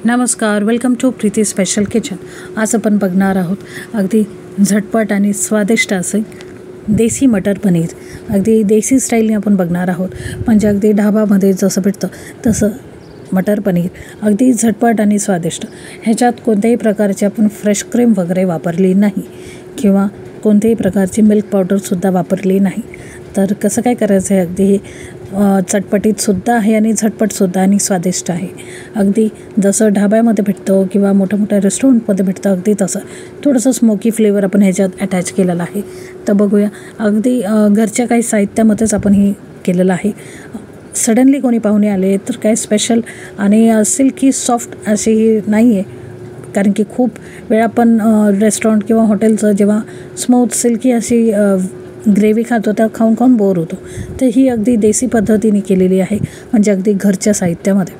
नमस्कार, welcome to Preeti special kitchen. आज आपण बघणार आहोत अगदी झटपट आणि स्वादिष्ट असे देसी मटर पनीर। अगदी देसी स्टाईलने आपण बघणार आहोत, म्हणजे अगदी ढाबामध्ये जसं भेटतं तसं मटर पनीर अगदी झटपट आणि स्वादिष्ट। ह्याच्यात कोणत्याही प्रकारची आपण फ्रेश क्रीम वगैरे वापरली नाही किंवा कोणत्याही प्रकारची मिल्क पावडरसुद्धा वापरली नाही। तर कसं काय करायचं आहे, अगदी चटपटीतसुद्धा आहे आणि झटपटसुद्धा आणि स्वादिष्ट आहे। अगदी जसं ढाब्यामध्ये भेटतं किंवा मोठ्या मोठ्या रेस्टॉरंटमध्ये भेटतं अगदी तसं थोडंसं स्मोकी फ्लेवर आपण ह्याच्यात अटॅच केलेलं आहे। तर बघूया, अगदी घरच्या काही साहित्यामध्येच आपण हे केलेलं आहे। सडनली कोणी पाहुणे आले तर काय स्पेशल आणि सिल्की सॉफ्ट अशी नाही आहे, कारण की खूप वेळा आपण रेस्टॉरंट किंवा हॉटेलचं जेव्हा स्मूथ सिल्की अशी ग्रेव्ही खातो त्या खाऊन खाऊन बोर होतो। तर ही अगदी देसी पद्धतीने केलेली आहे, म्हणजे अगदी घरच्या साहित्यामध्ये।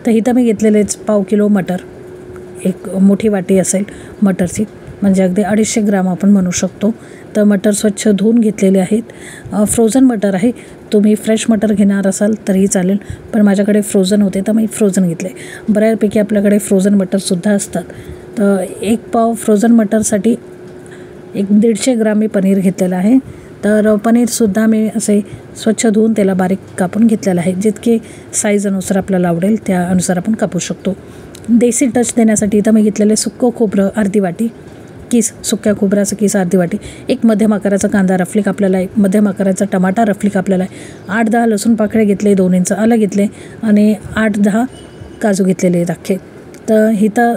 तर इथं मी घेतलेलेच 1/2 किलो मटर, एक मोठी वाटी असेल मटरची, म्हणजे अगदी 250 ग्राम आपण म्हणू शकतो। तर मटर स्वच्छ धुवून घेतलेले आहेत। फ्रोझन मटर आहे, तुम्ही फ्रेश मटर घेणार असाल तरीही चालेल, पण माझ्याकडे फ्रोझन होते तर मी फ्रोझन घेतले। बऱ्यापैकी आपल्याकडे फ्रोझन मटरसुद्धा असतात। तर 1 पाव फ्रोझन मटरसाठी 150 ग्राम मी पनीर घेतलेलं आहे। तर पनीरसुद्धा मी असे स्वच्छ धुवून त्याला बारीक कापून घेतलेलं आहे। जितके साईज अनुसार आपल्याला आवडेल त्यानुसार आपण कापू शकतो। देसी टच देण्यासाठी इथं मी घेतलेले सुक्कं खोबरं अर्धी वाटी, किस सुक्या खोबऱ्याचं किस अर्धी वाटी, एक मध्यम आकाराचा कांदा रफली कापलेला आहे, मध्यम आकाराचा टमाटा रफली कापलेला आहे, 8-10 लसूण पाकळे घेतले, 2 इंच आलं घेतले आणि 8-10 काजू घेतलेले आहेत अख्खे। तर इथं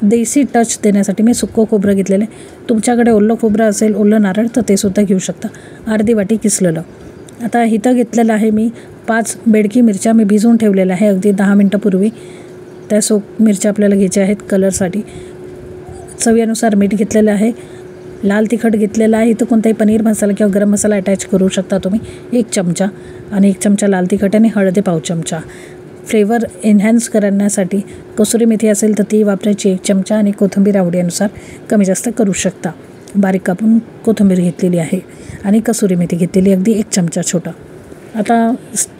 देसी टच देण्यासाठी मी सुक्कं खोबरं घेतलेलं आहे। तुमच्याकडे ओलं खोबरं असेल, ओलं नारळ, तर ते सुद्धा घेऊ शकता। अर्धी वाटी किसलेलं। आता इथं घेतलेलं आहे मी 5 बेडकी मिरच्या, मी भिजवून ठेवलेल्या आहे अगदी 10 मिनटापूर्वी। त्या मिरच्या आपल्याला घ्यायच्या आहेत कलरसाठी। चवीनुसार मीठ घेतलेलं आहे, लाल तिखट घेतलेलं आहे। इथं कोणताही पनीर मसाला किंवा गरम मसाला अटॅच करू शकता तुम्ही, 1 चमचा, आणि 1 चमचा लाल तिखट आणि हळदी पाव चमचा। फ्लेवर एन्हॅन्स करण्यासाठी कसुरी मेथी असेल तर ती वापरायची 1 चमचा, आणि कोथिंबीर आवडीनुसार कमी जास्त करू शकता। बारीक कापून कोथिंबीर घेतलेली आहे आणि कसुरी मेथी घेतलेली अगदी 1 चमचा छोटा। आता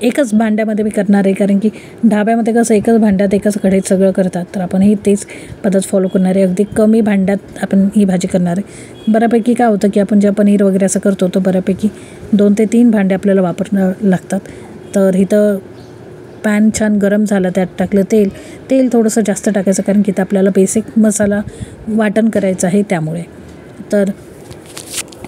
एकच भांड्यामध्ये मी करणार आहे, कारण की ढाब्यामध्ये कसं एकच भांड्यात एकच कढईत सगळं करतात, तर आपण ही तेच पद्धत फॉलो करणार आहे। अगदी कमी भांड्यात आपण ही भाजी करणार आहे। बऱ्यापैकी काय होतं की आपण ज्या पनीर वगैरे असं करतो तो बऱ्यापैकी 2 ते 3 भांडे आपल्याला वापरणं लागतात। तर इथं पॅन छान गरम झालं, त्यात टाकलं तेल थोडंसं जास्त टाकायचं, कारण की ते आपल्याला बेसिक मसाला वाटण करायचं आहे त्यामुळे। तर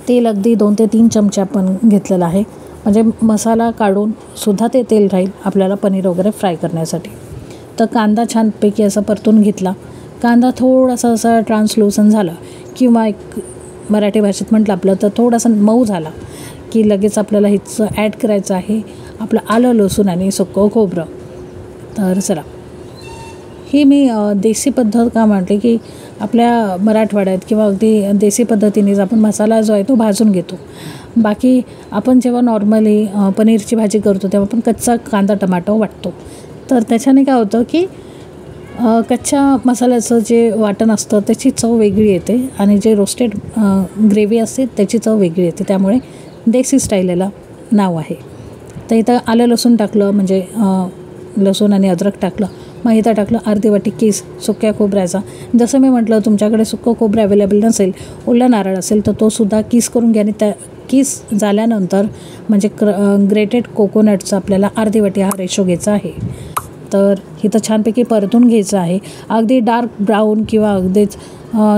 तेल अगदी 2 ते 3 चमचे आपण घेतलेलं आहे, म्हणजे मसाला काढून सुद्धा ते तेल राहील आपल्याला पनीर वगैरे फ्राय करण्यासाठी। तर कांदा छानपैकी असा परतून घेतला। कांदा थोडासा असा ट्रान्सलुसंट झाला, किंवा एक मराठी भाषेत म्हटलं आपलं तर थोडासा मऊ झाला की लगेच आपल्याला हिचं ॲड करायचं आहे आपलं आलं, लसूण आणि सुक्कं खोबरं। तर चला, ही मी देसी पद्धत का म्हटली की आपल्या मराठवाड्यात किंवा अगदी देसी पद्धतीनेच आपण मसाला जो आहे तो भाजून घेतो। बाकी आपण जेव्हा नॉर्मली पनीरची भाजी करतो तेव्हा आपण कच्चा कांदा टमाटो वाटतो, तर त्याच्याने काय होतं की कच्च्या मसाल्याचं जे वाटण असतं त्याची चव वेगळी येते, आणि जे रोस्टेड ग्रेव्ही असते त्याची चव वेगळी येते। त्यामुळे देसी स्टाईल याला नाव आहे। तर इथं आलं लसूण टाकलं, म्हणजे लसूण आणि अद्रक टाकलं। मग इथं टाकलं अर्धी वाटी किस सुक्या खोबऱ्याचा। जसं मी म्हटलं, तुमच्याकडे सुक्कं खोबरं अवेलेबल नसेल, ओला नारळ असेल तर तो सुद्धा किस करून घ्या, आणि त्या किस झाल्यानंतर म्हणजे ग्रेटेड कोकोनटचा आपल्याला अर्धी वाटी हा रेशो घ्यायचा आहे। तर इथं छानपैकी परतून घ्यायचं आहे, अगदी डार्क ब्राऊन किंवा अगदीच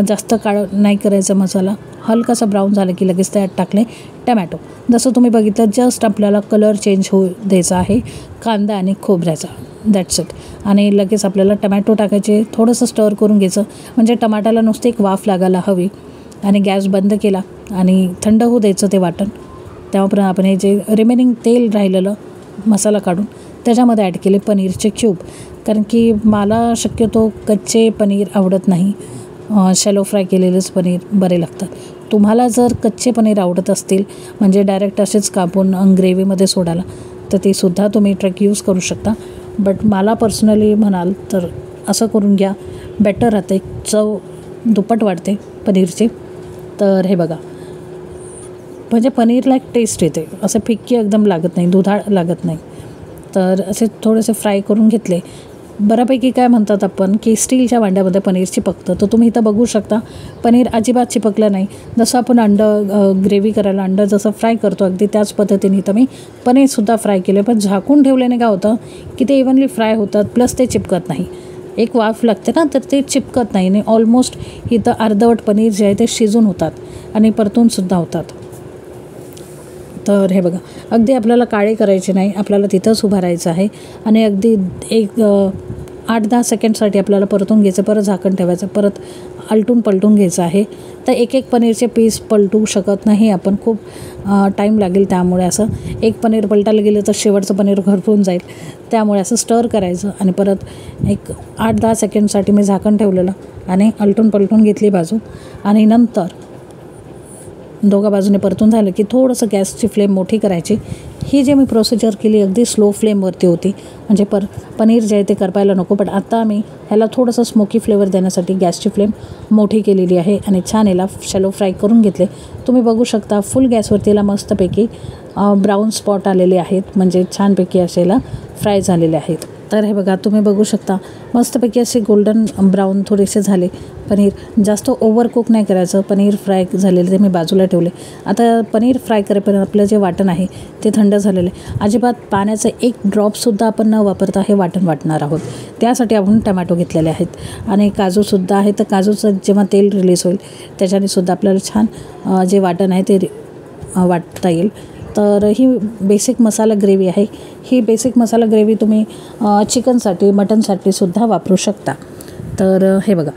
जास्त काळं नाही करायचा मसाला। हलकासा ब्राऊन झाला की लगेच त्यात टाकले टमॅटो। जसं तुम्ही बघितलं, जस्ट आपल्याला कलर चेंज होऊ द्यायचा आहे कांदा आणि खोबऱ्याचा, दॅट्स इट। आणि लगेच आपल्याला टमॅटो टाकायचे, थोडंसं स्टर करून घ्यायचं, म्हणजे टमाट्याला नुसती एक वाफ लागायला हवी। आणि गॅस बंद केला आणि थंड होऊ द्यायचं ते वाटण। तेव्हापर्यंत आपण हे जे रिमेनिंग तेल राहिलेलं मसाला काढून त्याच्यामध्ये ॲड केले पनीरचे क्यूब, कारण की मला शक्यतो कच्चे पनीर आवडत नाही, शॅलो फ्राय केलेलेच पनीर बरे लागतात। तुम्हाला जर कच्चे पनीर आवडत असतील, म्हणजे डायरेक्ट असेच कापून ग्रेव्हीमध्ये सोडायला, तर ते सुद्धा तुम्ही ट्रिक यूज करू शकता। बट मला पर्सनली म्हणाल तर असं करून घ्या, बेटर राहते, चव दुप्पट वाढते पनीरची। तर हे बघा, म्हणजे पनीरला एक टेस्ट येते, असं फिक्की एकदम लागत नाही, दुधाळ लागत नाही। तर असे थोडेसे फ्राय करून घेतले बऱ्यापैकी काय म्हणतात आपण की स्टीलच्या भांड्यामध्ये पनीर चिपकतं. तर तुम्ही इथं बघू शकता पनीर अजिबात चिपकलं नाही. जसं आपण ग्रेव्ही करायला अंडं जसं फ्राय करतो अगदी त्याच पद्धतीने इथं मी पनीरसुद्धा फ्राय केलं. पण झाकून ठेवल्याने काय होतं की ते इव्हनली फ्राय होतात प्लस ते चिपकत नाही. एक वाफ लागते ना तर ते चिपकत नाही आणि ऑलमोस्ट इथं अर्धवट पनीर जे आहे ते शिजून होतात आणि परतूनसुद्धा होतात. तर हे बघा अगदी आपल्याला काळे करायचे नाही, आपल्याला तिथंच उभं राहायचं आहे आणि अगदी एक 8-10 सेकंडसाठी आपल्याला परतून घ्यायचं, परत झाकण ठेवायचं, परत आलटून पलटून घ्यायचं आहे. तर एक पनीरचे पीस पलटू शकत नाही आपण, खूप टाईम लागेल. त्यामुळे असं एक पनीर पलटायला गेलं तर शेवटचं पनीर घरपून जाईल. त्यामुळे असं स्टर करायचं आणि परत एक 8-10 सेकंडसाठी मी झाकण ठेवलेलं आणि आलटून पलटून घेतली बाजू आणि नंतर दोघा बाजूने परतून झालं की थोडंसं गॅसची फ्लेम मोठी करायची. ही जे मी प्रोसिजर केली अगदी स्लो फ्लेमवरती होती, म्हणजे पनीर जे आहे ते करपायला नको. पण आता मी ह्याला थोडंसं स्मोकी फ्लेवर देण्यासाठी गॅसची फ्लेम मोठी केलेली आहे आणि छान याला शॅलो फ्राय करून घेतले. तुम्ही बघू शकता फुल गॅसवरती याला मस्तपैकी ब्राऊन स्पॉट आलेले आहेत, म्हणजे छानपैकी असे याला फ्राय झालेले आहेत. तर हे बघा तुम्ही बघू शकता मस्तपैकी असे गोल्डन ब्राऊन थोडेसे झाले. पनीर जास्त ओव्हर कुक नाही करायचं. पनीर फ्राय झालेले ते मी बाजूला ठेवले. आता पनीर फ्राय करेपर्यंत आपलं जे वाटण आहे ते थंड झालेलं आहे. अजिबात पाण्याचं एक ड्रॉपसुद्धा आपण न वापरता हे वाटण वाटणार आहोत. त्यासाठी आपण टमॅटो घेतलेले आहेत आणि काजूसुद्धा आहे. तर काजूचं जेव्हा तेल रिलीज होईल त्याच्यानेसुद्धा आपल्याला छान जे वाटण आहे ते वाटता येईल. तर ही बेसिक मसाला ग्रेव्ही आहे. ही बेसिक मसाला ग्रेव्ही तुम्ही चिकनसाठी मटनसाठीसुद्धा वापरू शकता. तर हे बघा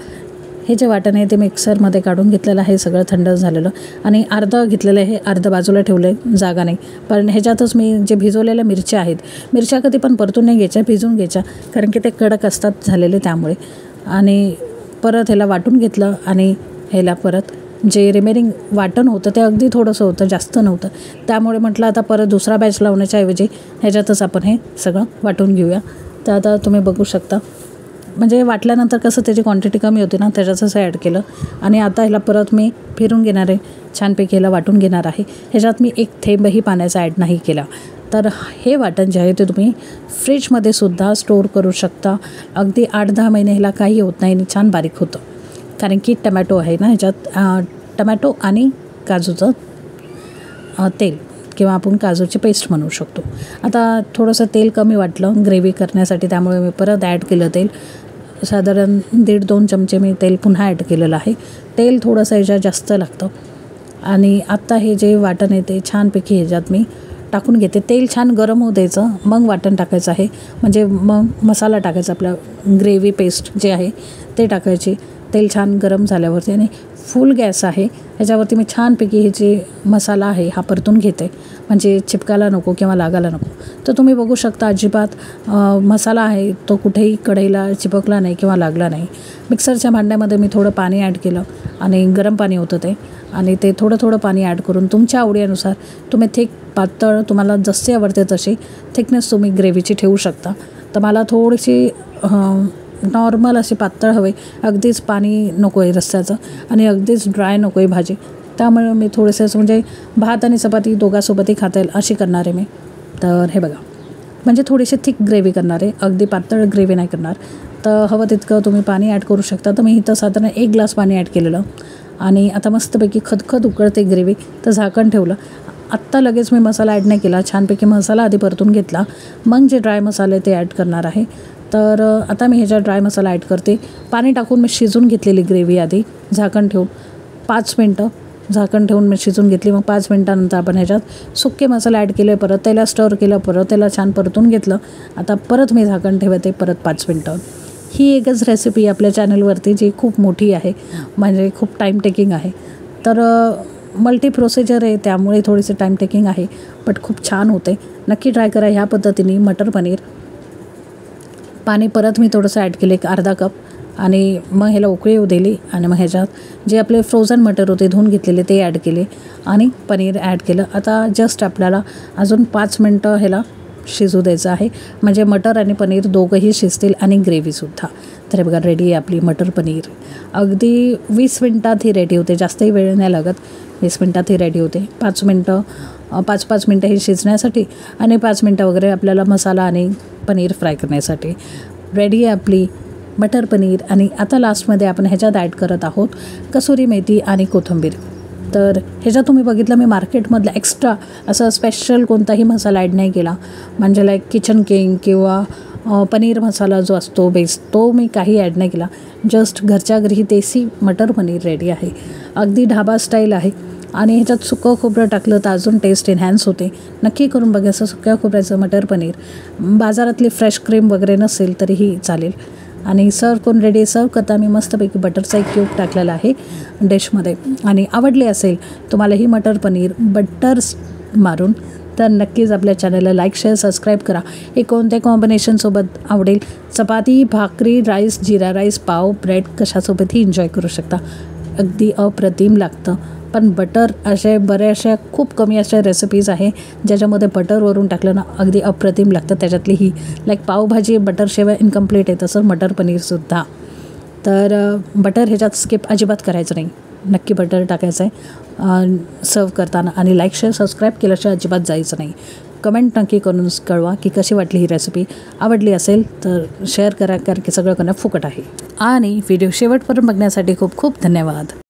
हे जे वाटण आहे ते मिक्सरमध्ये काढून घेतलेलं आहे, सगळं थंड झालेलं आणि अर्धं घेतलेलं आहे, अर्धं बाजूला ठेवलं आहे, जागा नाही. पण ह्याच्यातच मी जे भिजवलेल्या मिरच्या आहेत, मिरच्या कधी पण परतून नाही घ्यायच्या, भिजून घ्यायच्या, कारण की ते कडक असतात झालेले त्यामुळे. आणि परत ह्याला वाटून घेतलं आणि ह्याला परत जे रिमेनिंग वाटण होतं ते अगदी थोडंसं होतं, जास्त नव्हतं. त्यामुळे म्हटलं आता परत दुसरा बॅच लावण्याच्या ऐवजी ह्याच्यातच आपण हे सगळं वाटून घेऊया. तर आता तुम्ही बघू शकता म्हणजे वाटल्यानंतर कसं त्याची क्वांटिटी कमी होती ना, त्याच्यातच ॲड केलं आणि आता ह्याला परत मी फिरून घेणार आहे, छानपैकी ह्याला वाटून घेणार आहे. ह्याच्यात मी एक थेंबही पाण्याचा ॲड नाही केला. तर हे वाटण जे आहे ते तुम्ही फ्रीजमध्ये सुद्धा स्टोअर करू शकता. अगदी 8-10 महिने ह्याला काही होत नाही आणि छान बारीक होतं, कारण की टमॅटो आहे ना ह्याच्यात, टमॅटो आणि काजूचं तेल किंवा आपण काजूची पेस्ट म्हणू शकतो. आता थोडंसं तेल कमी वाटलं ग्रेव्ही करण्यासाठी, त्यामुळे मी परत ॲड केलं तेल. साधारण 1.5-2 चमचे मी तेल पुन्हा ॲड केलेलं आहे. तेल थोडंसं ह्याच्यात जास्त लागतं. आणि आत्ता हे जे वाटण आहे ते छानपैकी ह्याच्यात मी टाकून घेते. तेल छान गरम होऊ द्यायचं, मग वाटण टाकायचं आहे, म्हणजे मग मसाला टाकायचा, आपला ग्रेव्ही पेस्ट जे आहे ते टाकायची. तेल छान गरम झाल्यावरती आणि फुल गॅस आहे ह्याच्यावरती मी छानपैकी हे जे मसाला आहे हा परतून घेते, म्हणजे चिपकायला नको किंवा लागायला नको. तर तुम्ही बघू शकता अजिबात मसाला आहे तो कुठेही कढईला चिपकला नाही किंवा लागला नाही. मिक्सरच्या भांड्यामध्ये मी थोडं पाणी ॲड केलं आणि गरम पाणी होतं ते, आणि ते थोडं पाणी ॲड करून तुमच्या आवडीनुसार तुम्ही थिक पातळ तुम्हाला जसे आवडते तशी थिकनेस तुम्ही ग्रेव्हीची ठेवू शकता. तर मला थोडीशी नॉर्मल अशी पातळ हवे, अगदीच पाणी नको आहे रस्स्याचं आणि अगदीच ड्राय नको आहे भाजी. त्यामुळे मी थोडेसे म्हणजे भात आणि चपाती दोघांसोबतही खाता येईल अशी करणार आहे मी. तर हे बघा म्हणजे थोडीशी थिक ग्रेव्ही करणार आहे, अगदी पातळ ग्रेव्ही नाही करणार. तर हवं तितकं तुम्ही पाणी ॲड करू शकता. तर मी इथं साधारण 1 ग्लास पाणी ॲड केलेलं आणि आता मस्तपैकी खदखद उकळते ग्रेव्ही. तर झाकण ठेवलं. आत्ता लगेच मी मसाला ॲड नाही केला, छानपैकी मसाला आधी परतून घेतला, मग जे ड्राय मसाले ते ॲड करणार आहे. तर आता मी ह्याच्यात ड्राय मसाला ॲड करते. पाणी टाकून मी शिजून घेतलेली ग्रेव्ही आधी झाकण ठेवून 5 मिनटं झाकण ठेवून मी शिजून घेतली. मग 5 मिनटानंतर आपण ह्याच्यात सुके मसाला ॲड केले, परत त्याला स्टर केलं, परत त्याला छान परतून घेतलं. आता परत मी झाकण ठेवते परत 5 मिनटं. ही एकच रेसिपी आपल्या चॅनलवरती जी खूप मोठी आहे, म्हणजे खूप टाईम टेकिंग आहे. तर मल्टी प्रोसिजर आहे त्यामुळे थोडीशी टाईम टेकिंग आहे, बट खूप छान होते. नक्की ट्राय करा ह्या पद्धतीने मटर पनीर. पाणी परत मी थोडंसं ॲड केलं, एक अर्धा कप, आणि मग ह्याला उकळी येऊ दिली आणि मग ह्याच्यात जे आपले फ्रोझन मटर होते धुवून घेतलेले ते ॲड केले आणि पनीर ॲड केलं. आता जस्ट आपल्याला अजून 5 मिनटं ह्याला शिजू द्यायचं आहे, म्हणजे मटर आणि पनीर दोघंही शिजतील आणि ग्रेव्हीसुद्धा. तर हे बघा रेडी आहे आपली मटर पनीर. अगदी 20 मिनटात ही रेडी होते, जास्तही वेळ नाही लागत, 20 मिनटात ही रेडी होते. 5 मिनटं ही शिजण्यासाठी आणि 5 मिनटं वगैरे आपल्याला मसाला आणि पनीर फ्राय करण्यासाठी. रेडी आहे आपली मटर पनीर. आणि आता लास्टमध्ये आपण ह्याच्यात ॲड करत आहोत कसुरी मेथी आणि कोथिंबीर. तर ह्याच्यात तुम्ही बघितलं मी मार्केटमधला एक्स्ट्रा असं स्पेशल कोणताही मसाला ॲड नाही केला. म्हणजे लाईक किचन किंग किंवा पनीर मसाला जो असतो बेस तो मी काही ॲड नाही केला. जस्ट घरच्या घरी देसी मटर पनीर रेडी आहे. अगदी ढाबा स्टाईल आहे. आणि ह्याच्यात सुकं खोबरं टाकलं तर अजून टेस्ट एनहॅन्स होते. नक्की करून बघायचं सुक्या खोबऱ्याचं मटर पनीर. बाजारातली फ्रेश क्रीम वगैरे नसेल तरीही चालेल. आणि सर्व करून रेडी. सर्व करता मी मस्तपैकी बटरचा एक क्यूब टाकलेला आहे डिशमध्ये. आणि आवडले असेल तुम्हाला ही मटर पनीर बटर मारून तर नक्कीच आपल्या चॅनलला लाईक शेअर सबस्क्राईब करा. हे कोणत्या कॉम्बिनेशनसोबत आवडेल, चपाती भाकरी राईस जिरा राईस पाव ब्रेड कशासोबतही एन्जॉय करू शकता. अगदी अप्रतिम लागतं. पण बटर असे बऱ्याचशा खूप कमी अशा रेसिपीज आहे ज्याच्यामध्ये बटरवरून टाकलं ना अगदी अप्रतिम लागतं. त्याच्यातली ही लाईक पावभाजी बटरशिवाय इनकम्प्लीट आहे तसं मटर पनीरसुद्धा. तर बटर ह्याच्यात स्किप अजिबात करायचं नाही. नक्की बटर टाकायचं आहे सर्व करताना. आणि लाईक शेअर सबस्क्राईब केल्याशिवाय अजिबात जायचं नाही. कमेंट नक्की करून कळवा की कशी वाटली ही रेसिपी. आवडली असेल तर शेअर करा कारण की सगळं करणं फुकट आहे. आणि व्हिडिओ शेवटपर्यंत बघण्यासाठी खूप खूप धन्यवाद.